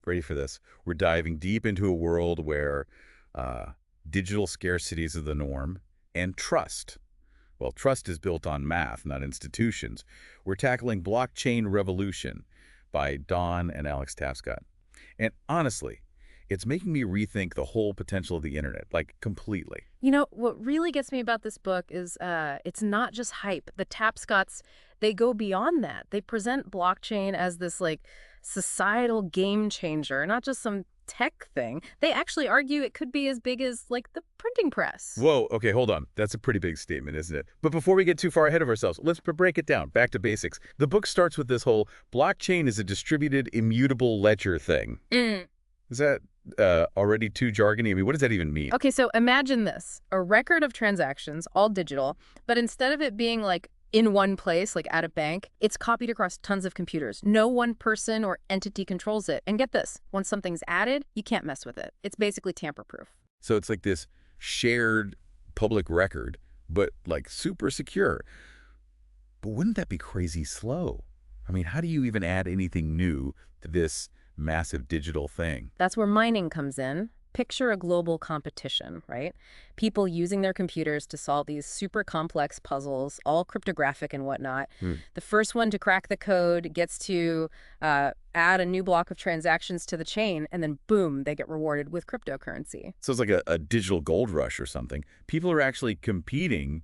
Ready for this? We're diving deep into a world where uh, digital scarcities are the norm and trust. Well, trust is built on math, not institutions. We're tackling Blockchain Revolution by Don and Alex Tapscott. And honestly, it's making me rethink the whole potential of the internet, like completely. You know, what really gets me about this book is it's not just hype. The Tapscotts, they go beyond that. They present blockchain as this like societal game changer, not just some tech thing. They actually argue it could be as big as like the printing press. Whoa, okay, hold on. That's a pretty big statement, isn't it? But before we get too far ahead of ourselves, let's break it down. Back to basics. The book starts with this whole blockchain is a distributed immutable ledger thing. Is that already too jargony? I mean, what does that even mean? Okay, so imagine this, a record of transactions, all digital, but instead of it being like in one place, like at a bank, it's copied across tons of computers. No one person or entity controls it. And get this, once something's added, you can't mess with it. It's basically tamper-proof. So it's like this shared public record, but like super secure. But wouldn't that be crazy slow? I mean, how do you even add anything new to this massive digital thing? That's where mining comes in. Picture a global competition, right? People using their computers to solve these super complex puzzles, all cryptographic and whatnot. The first one to crack the code gets to add a new block of transactions to the chain, and then boom, they get rewarded with cryptocurrency. So it's like a digital gold rush or something. People are actually competing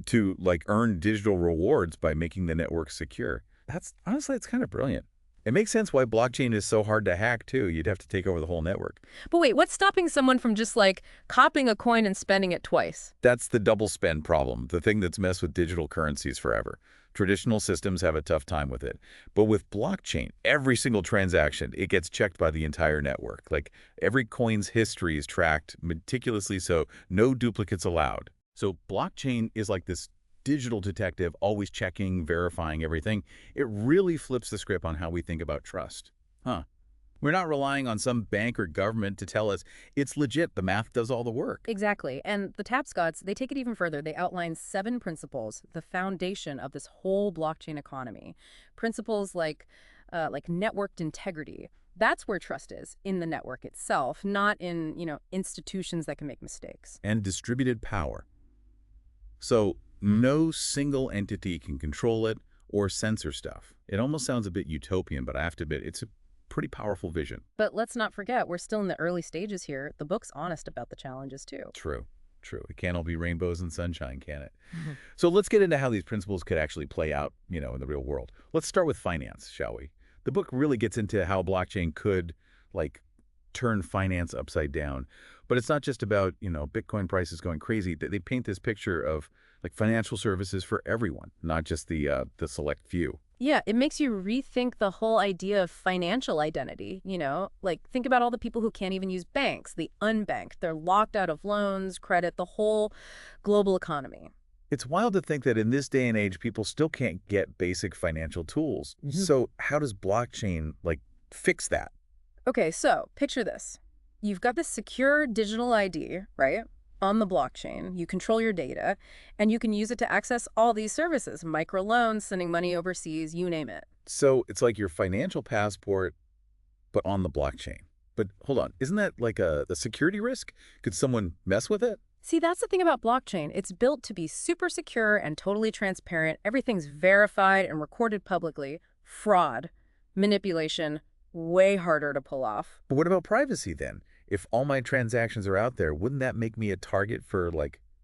to like earn digital rewards by making the network secure. That's honestly, it's kind of brilliant. It makes sense why blockchain is so hard to hack, too. You'd have to take over the whole network. But wait, what's stopping someone from just like copying a coin and spending it twice? That's the double spend problem, the thing that's messed with digital currencies forever. Traditional systems have a tough time with it. But with blockchain, every single transaction, it gets checked by the entire network. Like every coin's history is tracked meticulously, so no duplicates allowed. So blockchain is like this digital detective, always checking, verifying everything. It really flips the script on how we think about trust. We're not relying on some bank or government to tell us it's legit. The math does all the work. Exactly. And the Tapscotts, they take it even further. They outline 7 principles, the foundation of this whole blockchain economy. Principles like networked integrity. That's where trust is, in the network itself, not in, institutions that can make mistakes. And distributed power. So no single entity can control it or censor stuff. It almost sounds a bit utopian, but I have to admit, it's a pretty powerful vision. But let's not forget, we're still in the early stages here. The book's honest about the challenges, too. True. It can't all be rainbows and sunshine, can it? So let's get into how these principles could actually play out, in the real world. Let's start with finance, shall we? The book really gets into how blockchain could, turn finance upside down. But it's not just about, Bitcoin prices going crazy. They paint this picture of financial services for everyone, not just the select few. Yeah, it makes you rethink the whole idea of financial identity, think about all the people who can't even use banks, the unbanked. They're locked out of loans, credit, the whole global economy. It's wild to think that in this day and age, people still can't get basic financial tools. So how does blockchain, fix that? Okay, so picture this. You've got this secure digital ID, right? On the blockchain, you control your data, and you can use it to access all these services, microloans, sending money overseas, you name it. So it's like your financial passport, but on the blockchain. But hold on, isn't that like a security risk? Could someone mess with it? See, that's the thing about blockchain. It's built to be super secure and totally transparent. Everything's verified and recorded publicly. Fraud, manipulation, way harder to pull off. But what about privacy then? If all my transactions are out there, wouldn't that make me a target for,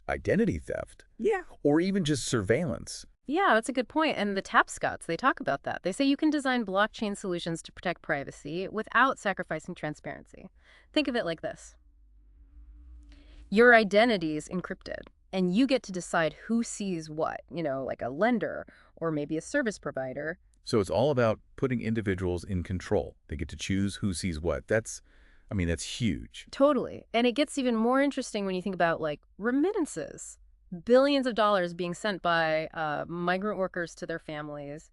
identity theft? Yeah. Or even just surveillance? Yeah, that's a good point. And the Tapscotts, they talk about that. They say you can design blockchain solutions to protect privacy without sacrificing transparency. Think of it like this. Your identity is encrypted, and you get to decide who sees what, like a lender or maybe a service provider. So it's all about putting individuals in control. They get to choose who sees what. That's huge. Totally. And it gets even more interesting when you think about, remittances. Billions of dollars being sent by migrant workers to their families.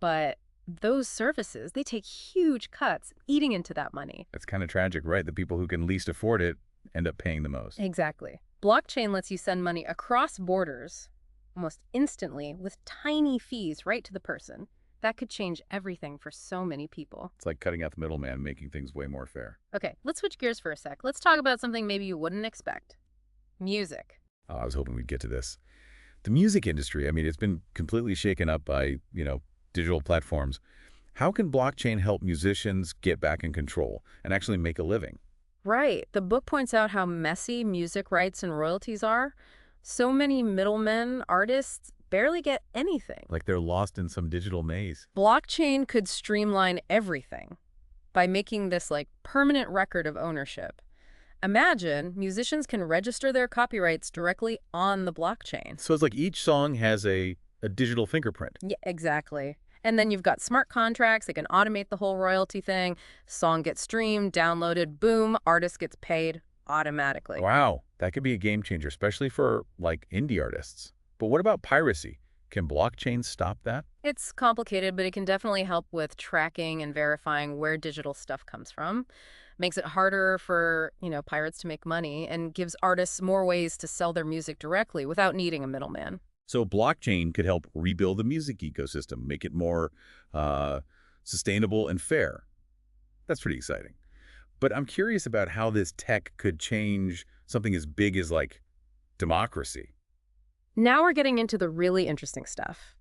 But those services, they take huge cuts eating into that money. That's kind of tragic, right? The people who can least afford it end up paying the most. Exactly. Blockchain lets you send money across borders almost instantly with tiny fees right to the person. That could change everything for so many people. It's like cutting out the middleman, making things way more fair. Okay, let's switch gears for a sec. Let's talk about something maybe you wouldn't expect. Music. Oh, I was hoping we'd get to this. The music industry, I mean, it's been completely shaken up by, digital platforms. How can blockchain help musicians get back in control and actually make a living? Right. The book points out how messy music rights and royalties are. So many middlemen, artists, barely get anything. Like they're lost in some digital maze. Blockchain could streamline everything by making this like permanent record of ownership. Imagine musicians can register their copyrights directly on the blockchain. So it's like each song has a digital fingerprint. Yeah, exactly. And then you've got smart contracts that can automate the whole royalty thing. Song gets streamed, downloaded, boom, artist gets paid automatically. Wow, that could be a game changer, especially for like indie artists. But what about piracy? Can blockchain stop that? It's complicated, but it can definitely help with tracking and verifying where digital stuff comes from. Makes it harder for, pirates to make money and gives artists more ways to sell their music directly without needing a middleman. So blockchain could help rebuild the music ecosystem, make it more sustainable and fair. That's pretty exciting. But I'm curious about how this tech could change something as big as like democracy. Now we're getting into the really interesting stuff.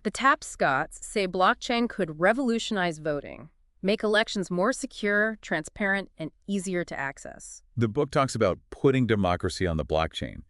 The Tapscots say blockchain could revolutionize voting, make elections more secure, transparent, and easier to access. The book talks about putting democracy on the blockchain.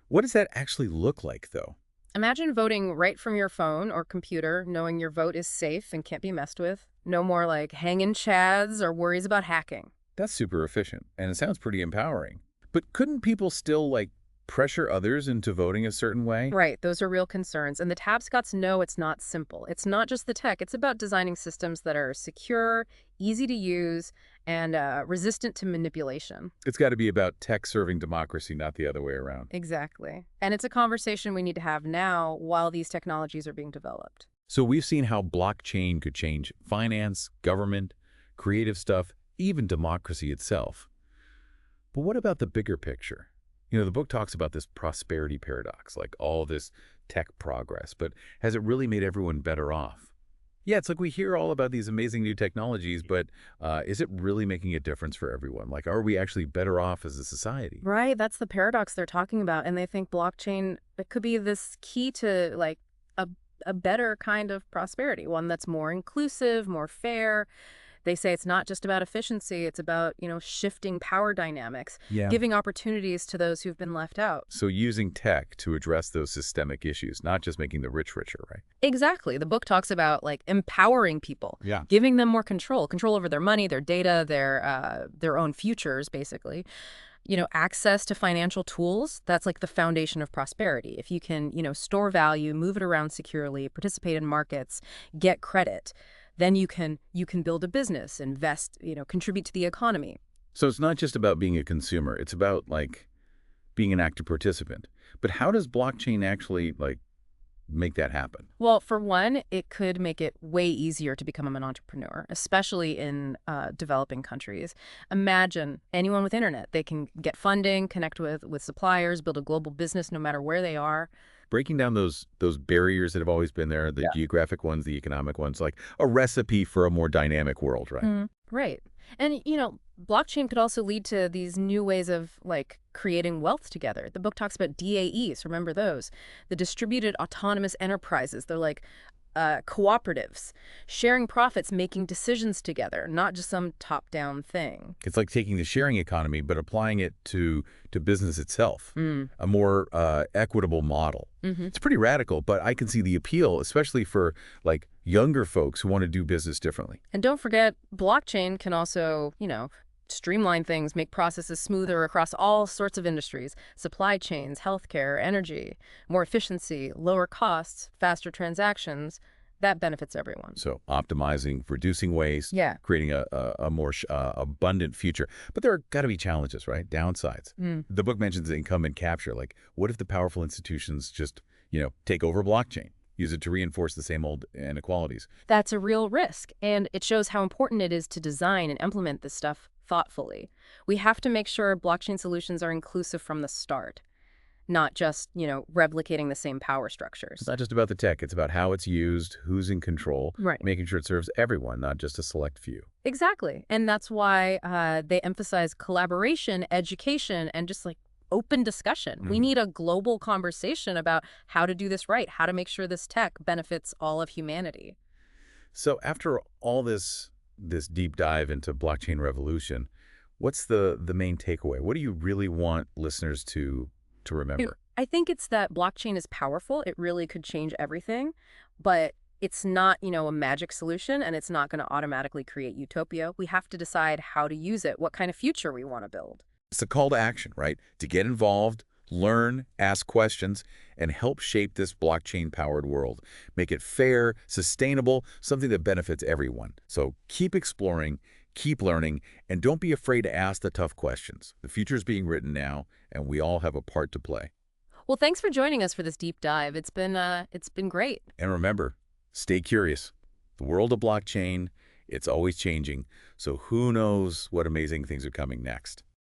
What does that actually look like, though? Imagine voting right from your phone or computer, knowing your vote is safe and can't be messed with. No more like hanging chads or worries about hacking. That's super efficient, and it sounds pretty empowering. But couldn't people still, like, pressure others into voting a certain way? Right, those are real concerns. And the Tapscots know it's not simple. It's not just the tech. It's about designing systems that are secure, easy to use, and resistant to manipulation. It's got to be about tech serving democracy, not the other way around. Exactly. And it's a conversation we need to have now while these technologies are being developed. So we've seen how blockchain could change finance, government, creative stuff, even democracy itself. But what about the bigger picture? The book talks about this prosperity paradox, like all this tech progress, but has it really made everyone better off? Yeah, it's like we hear all about these amazing new technologies, but is it really making a difference for everyone? Like, are we actually better off as a society? Right, that's the paradox they're talking about. And they think blockchain, it could be this key to like a better kind of prosperity, one that's more inclusive, more fair. They say it's not just about efficiency, it's about, shifting power dynamics, Yeah. giving opportunities to those who've been left out. So using tech to address those systemic issues, not just making the rich richer, right? Exactly. The book talks about like empowering people, Yeah. giving them more control over their money, their data, their own futures, basically. Access to financial tools, that's like the foundation of prosperity. If you can, store value, move it around securely, participate in markets, get credit, then you can build a business, invest, contribute to the economy. So it's not just about being a consumer. It's about, like, being an active participant. But how does blockchain actually, like, make that happen? Well, for one, it could make it way easier to become an entrepreneur, especially in developing countries. Imagine anyone with internet. They can get funding, connect with suppliers, build a global business no matter where they are. Breaking down those barriers that have always been there, the geographic ones, the economic ones, like a recipe for a more dynamic world, right? Right. And, blockchain could also lead to these new ways of, like, creating wealth together. The book talks about DAEs, remember those? The distributed autonomous enterprises. They're like cooperatives, sharing profits, making decisions together, not just some top-down thing. It's like taking the sharing economy, but applying it to business itself, a more equitable model. It's pretty radical, but I can see the appeal, especially for, like, younger folks who want to do business differently. And don't forget, blockchain can also, streamline things, make processes smoother across all sorts of industries, supply chains, healthcare, energy, more efficiency, lower costs, faster transactions. That benefits everyone. So optimizing, reducing waste, Yeah. creating a more abundant future. But there are got to be challenges, right? Downsides. The book mentions incumbent capture. Like, what if the powerful institutions just, take over blockchain, use it to reinforce the same old inequalities? That's a real risk, and it shows how important it is to design and implement this stuff thoughtfully. We have to make sure blockchain solutions are inclusive from the start. not just, replicating the same power It's structures. not just about the tech, it's about how it's used, who's in control, Right. making sure it serves everyone, not just a select few. Exactly. And that's why they emphasize collaboration, education, and just like open discussion. We Mhm. need a global conversation about how to do this right, how to make sure this tech benefits all of humanity. So after all this deep dive into blockchain revolution, what's the main takeaway? What do you really want listeners to remember? I think it's that blockchain is powerful. It really could change everything, but it's not, a magic solution, and it's not going to automatically create utopia. We have to decide how to use it, what kind of future we want to build. It's a call to action, right? To get involved, learn, ask questions, and help shape this blockchain-powered world. Make it fair, sustainable, something that benefits everyone. So keep exploring, keep learning, and don't be afraid to ask the tough questions. The future is being written now, and we all have a part to play. Well, thanks for joining us for this deep dive. It's been great. And remember, stay curious. The world of blockchain, it's always changing, so who knows what amazing things are coming next.